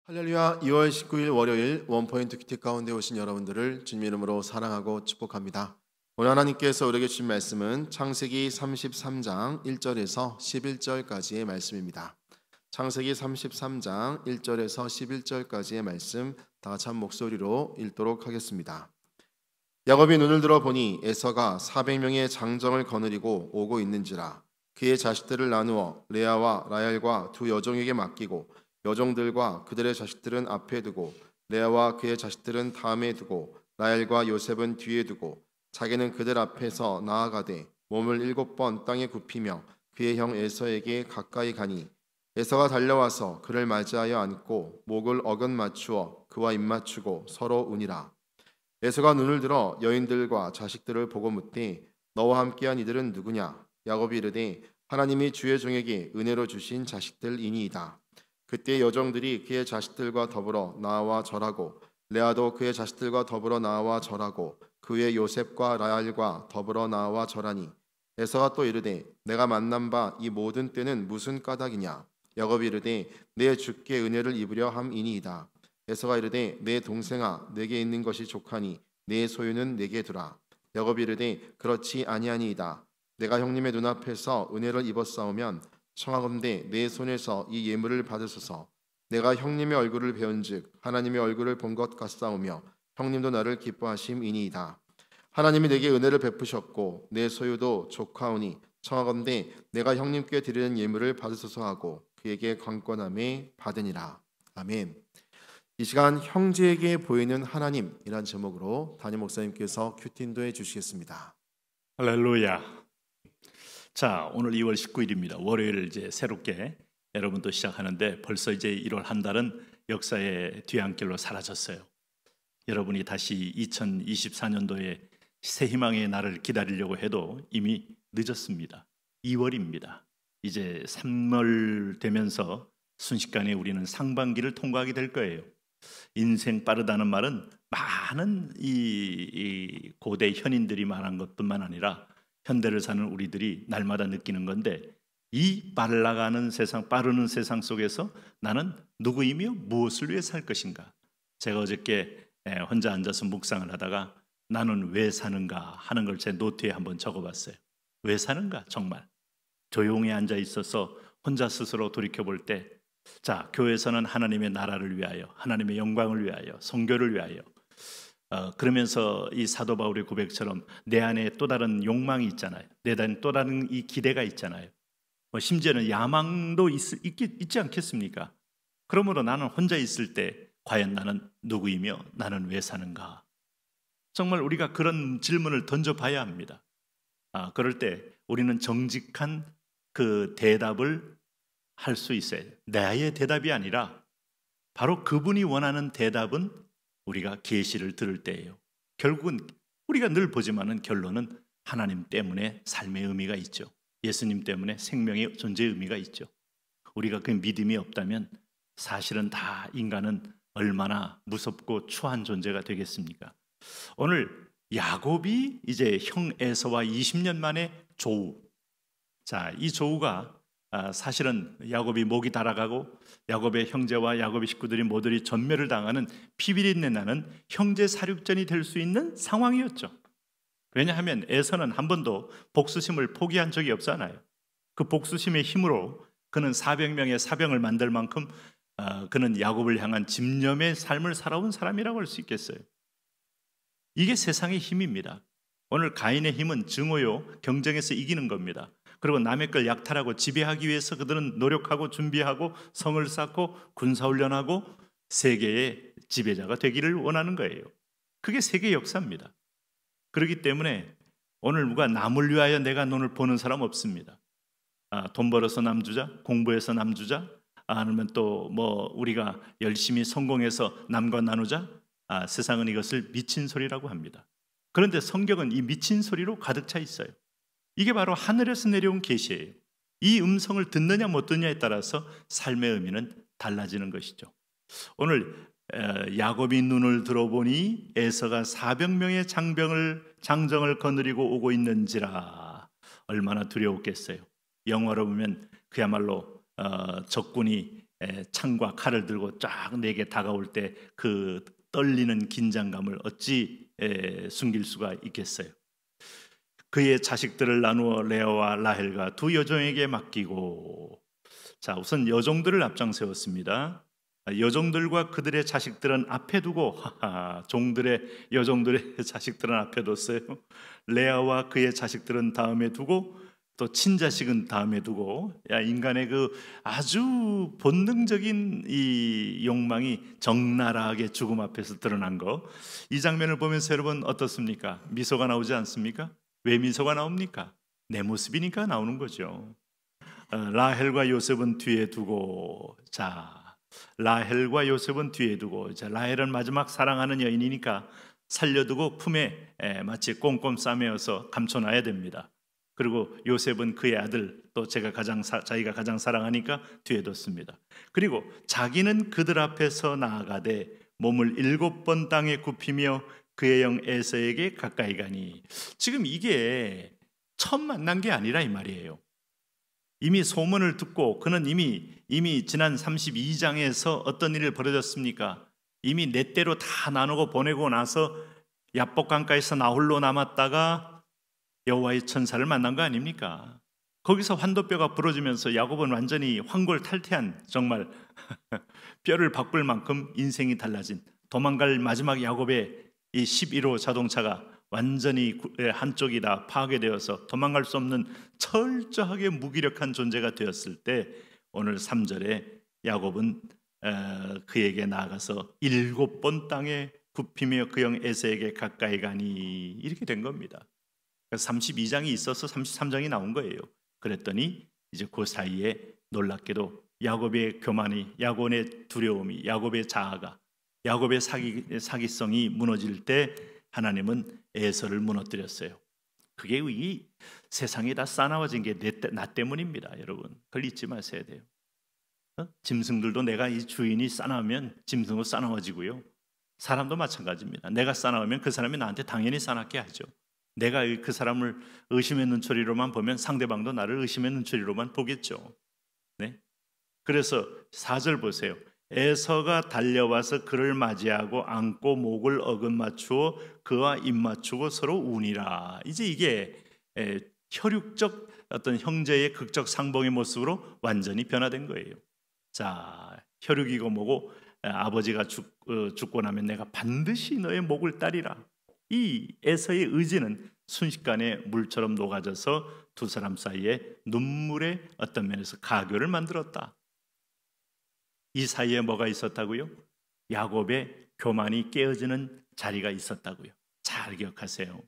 할렐루야. 2월 19일 월요일 원포인트 큐티 가운데 오신 여러분들을 주님 이름으로 사랑하고 축복합니다. 오늘 하나님께서 우리에게 주신 말씀은 창세기 33장 1절에서 11절까지의 말씀입니다. 창세기 33장 1절에서 11절까지의 말씀 다 같이 한 목소리로 읽도록 하겠습니다. 야곱이 눈을 들어 보니 에서가 400명의 장정을 거느리고 오고 있는지라. 그의 자식들을 나누어 레아와 라헬과 두 여종에게 맡기고 여종들과 그들의 자식들은 앞에 두고 레아와 그의 자식들은 다음에 두고 라헬과 요셉은 뒤에 두고 자기는 그들 앞에서 나아가되 몸을 7번 땅에 굽히며 그의 형 에서에게 가까이 가니 에서가 달려와서 그를 맞이하여 안고 목을 어긋 맞추어 그와 입맞추고 서로 우니라. 에서가 눈을 들어 여인들과 자식들을 보고 묻되 너와 함께한 이들은 누구냐? 야곱이 이르되 하나님이 주의 종에게 은혜로 주신 자식들이니이다. 그때 여종들이 그의 자식들과 더불어 나와 절하고 레아도 그의 자식들과 더불어 나와 절하고 그 외 요셉과 라헬과 더불어 나와 절하니 에서가 또 이르되 내가 만난 바 이 모든 때는 무슨 까닭이냐? 야곱이 이르되 내 주께 은혜를 입으려 함이니이다. 에서가 이르되 내 동생아 내게 있는 것이 족하니 내 소유는 내게 두라. 야곱이 이르되 그렇지 아니하니이다. 내가 형님의 눈앞에서 은혜를 입었사오면 청하건대 내 손에서 이 예물을 받으소서. 내가 형님의 얼굴을 배운즉 하나님의 얼굴을 본 것 같사오며 형님도 나를 기뻐하심이니이다. 하나님이 내게 은혜를 베푸셨고 내 소유도 족하오니 청하건대 내가 형님께 드리는 예물을 받으소서 하고 그에게 관건함에 받으니라. 아멘. 이 시간 형제에게 보이는 하나님이란 제목으로 담임 목사님께서 큐티 인도해 주시겠습니다. 할렐루야. 자, 오늘 2월 19일입니다. 월요일 이제 새롭게 여러분도 시작하는데 벌써 이제 1월 한 달은 역사의 뒤안길로 사라졌어요. 여러분이 다시 2024년도에 새 희망의 날을 기다리려고 해도 이미 늦었습니다. 2월입니다. 이제 3월 되면서 순식간에 우리는 상반기를 통과하게 될 거예요. 인생 빠르다는 말은 많은 이 고대 현인들이 말한 것뿐만 아니라 현대를 사는 우리들이 날마다 느끼는 건데, 이 빨라가는 세상, 빠르는 세상 속에서 나는 누구이며 무엇을 위해 살 것인가? 제가 어저께 혼자 앉아서 묵상을 하다가 나는 왜 사는가 하는 걸 제 노트에 한번 적어봤어요. 왜 사는가? 정말 조용히 앉아 있어서 혼자 스스로 돌이켜볼 때, 자, 교회에서는 하나님의 나라를 위하여, 하나님의 영광을 위하여, 선교를 위하여, 그러면서 이 사도 바울의 고백처럼 내 안에 또 다른 욕망이 있잖아요. 내 안에 또 다른 이 기대가 있잖아요. 심지어는 야망도 있지 않겠습니까? 그러므로 나는 혼자 있을 때 과연 나는 누구이며 나는 왜 사는가? 정말 우리가 그런 질문을 던져봐야 합니다. 그럴 때 우리는 정직한 그 대답을 할 수 있어요. 나의 대답이 아니라 바로 그분이 원하는 대답은 우리가 계시를 들을 때예요. 결국은 우리가 늘 보지만은 결론은 하나님 때문에 삶의 의미가 있죠. 예수님 때문에 생명의 존재의 의미가 있죠. 우리가 그 믿음이 없다면 사실은 다 인간은 얼마나 무섭고 추한 존재가 되겠습니까? 오늘 야곱이 이제 형 에서와 20년 만에 조우. 자, 이 조우가 사실은 야곱이 목이 달아가고 야곱의 형제와 야곱의 식구들이 모두리 전멸을 당하는 피비린내 나는 형제 사륙전이 될 수 있는 상황이었죠. 왜냐하면 에서는 한 번도 복수심을 포기한 적이 없잖아요. 그 복수심의 힘으로 그는 400명의 사병을 만들 만큼 그는 야곱을 향한 집념의 삶을 살아온 사람이라고 할 수 있겠어요. 이게 세상의 힘입니다. 오늘 가인의 힘은 증오요, 경쟁에서 이기는 겁니다. 그리고 남의 걸 약탈하고 지배하기 위해서 그들은 노력하고 준비하고 성을 쌓고 군사훈련하고 세계의 지배자가 되기를 원하는 거예요. 그게 세계 역사입니다. 그렇기 때문에 오늘 누가 남을 위하여 내가 돈을 버는 사람 없습니다. 돈 벌어서 남 주자, 공부해서 남 주자, 아니면 또 뭐 우리가 열심히 성공해서 남과 나누자. 세상은 이것을 미친 소리라고 합니다. 그런데 성경은 이 미친 소리로 가득 차 있어요. 이게 바로 하늘에서 내려온 계시예요. 이 음성을 듣느냐 못 듣느냐에 따라서 삶의 의미는 달라지는 것이죠. 오늘 야곱이 눈을 들어보니 에서가 400명의 장정을 거느리고 오고 있는지라. 얼마나 두려웠겠어요. 영화로 보면 그야말로 적군이 창과 칼을 들고 쫙 내게 다가올 때 그 떨리는 긴장감을 어찌 숨길 수가 있겠어요. 그의 자식들을 나누어 레아와 라헬과 두 여종에게 맡기고, 자, 우선 여종들을 앞장 세웠습니다. 여종들과 그들의 자식들은 앞에 두고, 여종들의 자식들은 앞에 뒀어요. 레아와 그의 자식들은 다음에 두고, 또 친자식은 다음에 두고, 인간의 그 아주 본능적인 이 욕망이 적나라하게 죽음 앞에서 드러난 거, 이 장면을 보면서 여러분 어떻습니까? 미소가 나오지 않습니까? 왜 미소가 나옵니까? 내 모습이니까 나오는 거죠. 라헬과 요셉은 뒤에 두고, 자, 라헬과 요셉은 뒤에 두고, 자, 라헬은 마지막 사랑하는 여인이니까 살려두고 품에 마치 꼼꼼 싸매어서 감춰놔야 됩니다. 그리고 요셉은 그의 아들, 또 자기가 가장 사랑하니까 뒤에 뒀습니다. 그리고 자기는 그들 앞에서 나아가되 몸을 7번 땅에 굽히며 그의 영 에서에게 가까이 가니, 지금 이게 처음 만난 게 아니라 이 말이에요. 이미 소문을 듣고 그는 이미 지난 32장에서 어떤 일이 벌어졌습니까? 이미 내 때로 다 나누고 보내고 나서 야복 강가에서 나 홀로 남았다가 여호와의 천사를 만난 거 아닙니까? 거기서 환도뼈가 부러지면서 야곱은 완전히 환골탈태한, 정말 뼈를 바꿀 만큼 인생이 달라진, 도망갈 마지막 야곱의 이 11호 자동차가 완전히 한쪽이 다 파괴되어서 도망갈 수 없는 철저하게 무기력한 존재가 되었을 때, 오늘 3절에 야곱은 그에게 나아가서 7번 땅에 굽히며 그 영 에서에게 가까이 가니, 이렇게 된 겁니다. 32장이 있어서 33장이 나온 거예요. 그랬더니 이제 그 사이에 놀랍게도 야곱의 교만이, 야곱의 두려움이, 야곱의 자아가, 야곱의 사기성이 무너질 때 하나님은 에서를 무너뜨렸어요. 그게 이 세상에 다 싸나워진 게 나 때문입니다. 여러분, 그걸 잊지 마셔야 돼요. 짐승들도 내가 이 주인이 싸나우면 짐승도 싸나워지고요. 사람도 마찬가지입니다. 내가 싸나우면 그 사람이 나한테 당연히 싸납게 하죠. 내가 그 사람을 의심의 눈초리로만 보면 상대방도 나를 의심의 눈초리로만 보겠죠. 네? 그래서 4절 보세요. 에서가 달려와서 그를 맞이하고 안고 목을 어긋맞추어 그와 입맞추고 서로 우니라. 이제 이게 혈육적 어떤 형제의 극적 상봉의 모습으로 완전히 변화된 거예요. 자, 혈육이고 뭐고, 아버지가 죽고 나면 내가 반드시 너의 목을 따리라. 이 에서의 의지는 순식간에 물처럼 녹아져서 두 사람 사이에 눈물의 어떤 면에서 가교를 만들었다. 이 사이에 뭐가 있었다고요? 야곱의 교만이 깨어지는 자리가 있었다고요. 잘 기억하세요.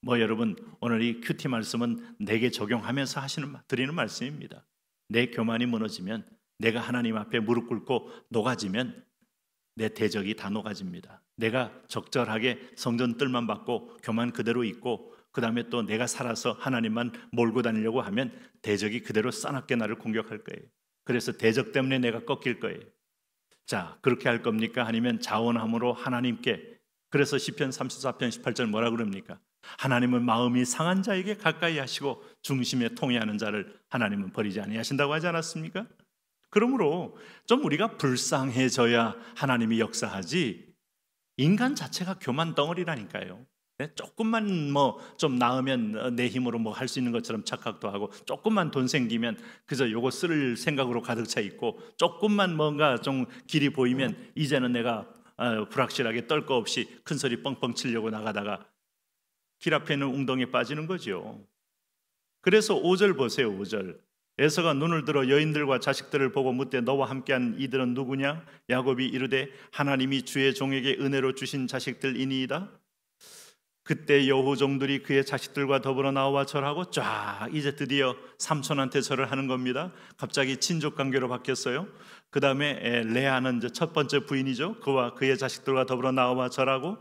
여러분, 오늘 이 큐티 말씀은 내게 적용하면서 드리는 말씀입니다. 내 교만이 무너지면, 내가 하나님 앞에 무릎 꿇고 녹아지면 내 대적이 다 녹아집니다. 내가 적절하게 성전 뜰만 받고 교만 그대로 있고, 그 다음에 또 내가 살아서 하나님만 몰고 다니려고 하면 대적이 그대로 싸납게 나를 공격할 거예요. 그래서 대적 때문에 내가 꺾일 거예요. 자, 그렇게 할 겁니까? 아니면 자원함으로 하나님께, 그래서 시편 34편 18절 뭐라 그럽니까? 하나님은 마음이 상한 자에게 가까이 하시고 중심에 통회하는 자를 하나님은 버리지 아니하신다고 하지 않았습니까? 그러므로 좀 우리가 불쌍해져야 하나님이 역사하지, 인간 자체가 교만 덩어리라니까요. 조금만 좀 나으면 내 힘으로 할 수 있는 것처럼 착각도 하고, 조금만 돈 생기면 그저 요거 쓸 생각으로 가득 차 있고, 조금만 뭔가 좀 길이 보이면 이제는 내가 불확실하게 떨 거 없이 큰 소리 뻥뻥 치려고 나가다가 길 앞에 있는 웅덩이에 빠지는 거죠. 그래서 5절 보세요. 5절. 에서가 눈을 들어 여인들과 자식들을 보고 묻되 너와 함께한 이들은 누구냐? 야곱이 이르되 하나님이 주의 종에게 은혜로 주신 자식들이니이다. 그때 여호종들이 그의 자식들과 더불어 나와 절하고, 쫙 이제 드디어 삼촌한테 절을 하는 겁니다. 갑자기 친족 관계로 바뀌었어요. 그 다음에 레아는 이제 첫 번째 부인이죠. 그와 그의 자식들과 더불어 나와 절하고,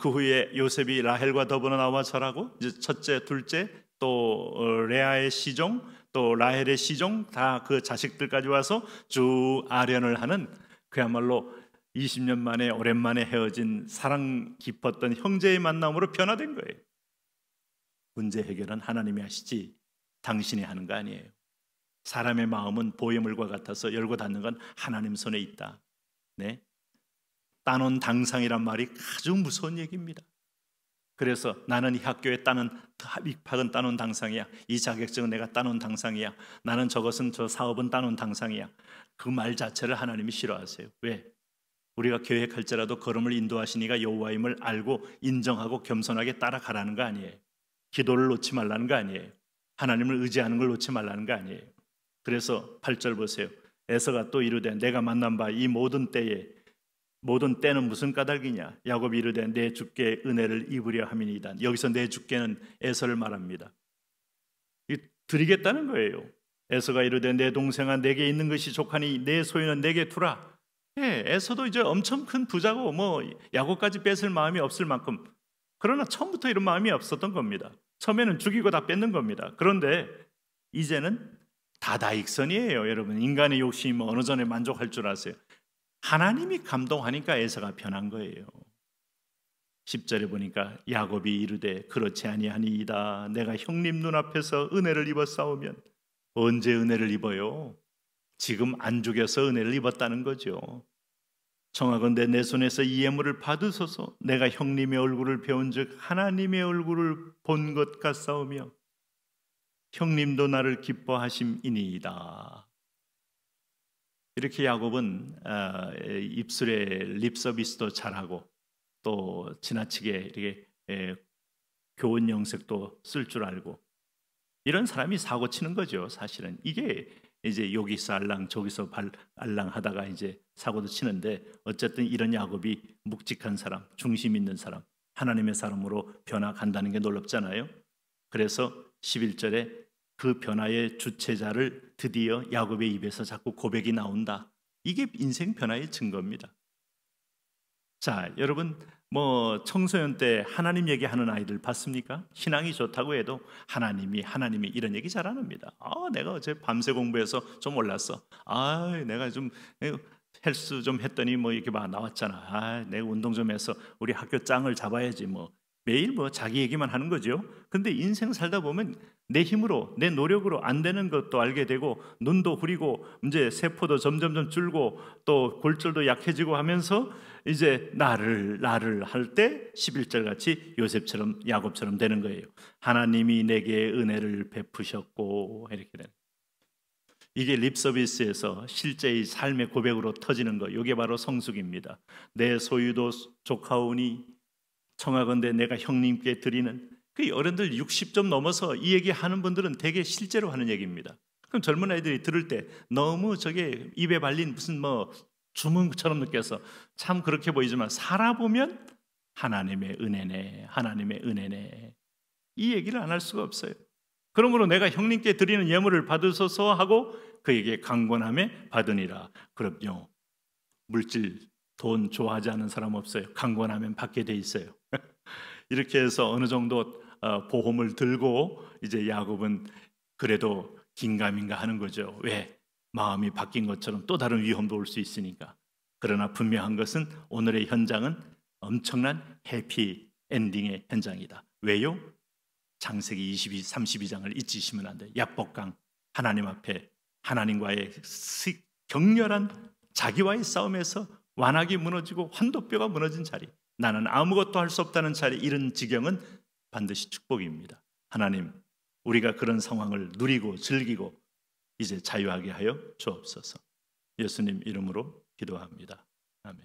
그 후에 요셉이 라헬과 더불어 나와 절하고, 이제 첫째, 둘째, 또 레아의 시종, 또 라헬의 시종, 다 그 자식들까지 와서 쭉 아련을 하는, 그야말로 20년 만에 오랜만에 헤어진 사랑 깊었던 형제의 만남으로 변화된 거예요. 문제 해결은 하나님이 하시지 당신이 하는 거 아니에요. 사람의 마음은 보혜물과 같아서 열고 닫는 건 하나님 손에 있다. 네, 따놓은 당상이란 말이 아주 무서운 얘기입니다. 그래서 나는 이 학교에 따는 입학은 따놓은 당상이야. 이 자격증은 내가 따놓은 당상이야. 나는 저것은 저 사업은 따놓은 당상이야. 그 말 자체를 하나님이 싫어하세요. 왜? 우리가 계획할지라도 걸음을 인도하시니가 여호와임을 알고 인정하고 겸손하게 따라가라는 거 아니에요. 기도를 놓지 말라는 거 아니에요. 하나님을 의지하는 걸 놓지 말라는 거 아니에요. 그래서 8절 보세요. 에서가 또 이르되 내가 만난 바 이 모든 때는 무슨 까닭이냐. 야곱이 이르되 내 주께 은혜를 입으려 함이니이다. 여기서 내 주께는 에서를 말합니다. 드리겠다는 거예요. 에서가 이르되 내 동생아 내게 있는 것이 족하니 내 소유는 내게 두라. 예, 에서도 이제 엄청 큰 부자고 뭐 야곱까지 뺏을 마음이 없을 만큼, 그러나 처음부터 이런 마음이 없었던 겁니다. 처음에는 죽이고 다 뺏는 겁니다. 그런데 이제는 다다익선이에요. 여러분, 인간의 욕심이 뭐 어느 전에 만족할 줄 아세요? 하나님이 감동하니까 에서가 변한 거예요. 10절에 보니까 야곱이 이르되 그렇지 아니하니이다. 내가 형님 눈앞에서 은혜를 입었사오면. 언제 은혜를 입어요? 지금 안 죽여서 은혜를 입었다는 거죠. 청하건대 내 손에서 이 예물을 받으소서. 내가 형님의 얼굴을 배운즉 하나님의 얼굴을 본 것 같사오며 형님도 나를 기뻐하심이니이다. 이렇게 야곱은 입술에 립서비스도 잘하고 또 지나치게 이렇게 교훈 영색도 쓸 줄 알고 이런 사람이 사고 치는 거죠. 사실은 이게 이제 여기서 알랑 저기서 알랑 하다가 이제 사고도 치는데, 어쨌든 이런 야곱이 묵직한 사람, 중심 있는 사람, 하나님의 사람으로 변화간다는 게 놀랍잖아요. 그래서 11절에 그 변화의 주체자를 드디어 야곱의 입에서 자꾸 고백이 나온다. 이게 인생 변화의 증거입니다. 자, 여러분 뭐 청소년 때 하나님 얘기하는 아이들 봤습니까? 신앙이 좋다고 해도 하나님이 이런 얘기 잘 안 합니다. 내가 어제 밤새 공부해서 좀 올랐어. 내가 좀 헬스 좀 했더니 뭐 이렇게 막 나왔잖아. 내가 운동 좀 해서 우리 학교 짱을 잡아야지. 뭐 매일 뭐 자기 얘기만 하는 거죠. 근데 인생 살다 보면 내 힘으로, 내 노력으로 안 되는 것도 알게 되고, 눈도 흐리고 이제 세포도 점점점 줄고 또 골절도 약해지고 하면서 이제 나를 할 때 11절 같이 요셉처럼 야곱처럼 되는 거예요. 하나님이 내게 은혜를 베푸셨고 이렇게 되는. 이게 립서비스에서 실제의 삶의 고백으로 터지는 거. 이게 바로 성숙입니다. 내 소유도 족하오니 청하건대 내가 형님께 드리는. 그 어른들 60점 넘어서 이 얘기 하는 분들은 되게 실제로 하는 얘기입니다. 그럼 젊은 아이들이 들을 때 너무 저게 입에 발린 무슨 뭐 주문처럼 느껴서 참 그렇게 보이지만 살아보면 하나님의 은혜네, 하나님의 은혜네, 이 얘기를 안 할 수가 없어요. 그러므로 내가 형님께 드리는 예물을 받으소서 하고 그에게 강권함에 받으니라. 그럼요, 물질, 돈 좋아하지 않는 사람 없어요. 강권하면 받게 돼 있어요. 이렇게 해서 어느 정도 보험을 들고 이제 야곱은 그래도 긴가민가 하는 거죠. 왜? 마음이 바뀐 것처럼 또 다른 위험도 올 수 있으니까. 그러나 분명한 것은 오늘의 현장은 엄청난 해피 엔딩의 현장이다. 왜요? 창세기 32장을 잊으시면 안 돼요. 약복강, 하나님 앞에 하나님과의 격렬한 자기와의 싸움에서 완악이 무너지고 환도뼈가 무너진 자리, 나는 아무것도 할 수 없다는 자리, 이런 지경은 반드시 축복입니다. 하나님, 우리가 그런 상황을 누리고 즐기고 이제 자유하게 하여 주옵소서. 예수님 이름으로 기도합니다. 아멘.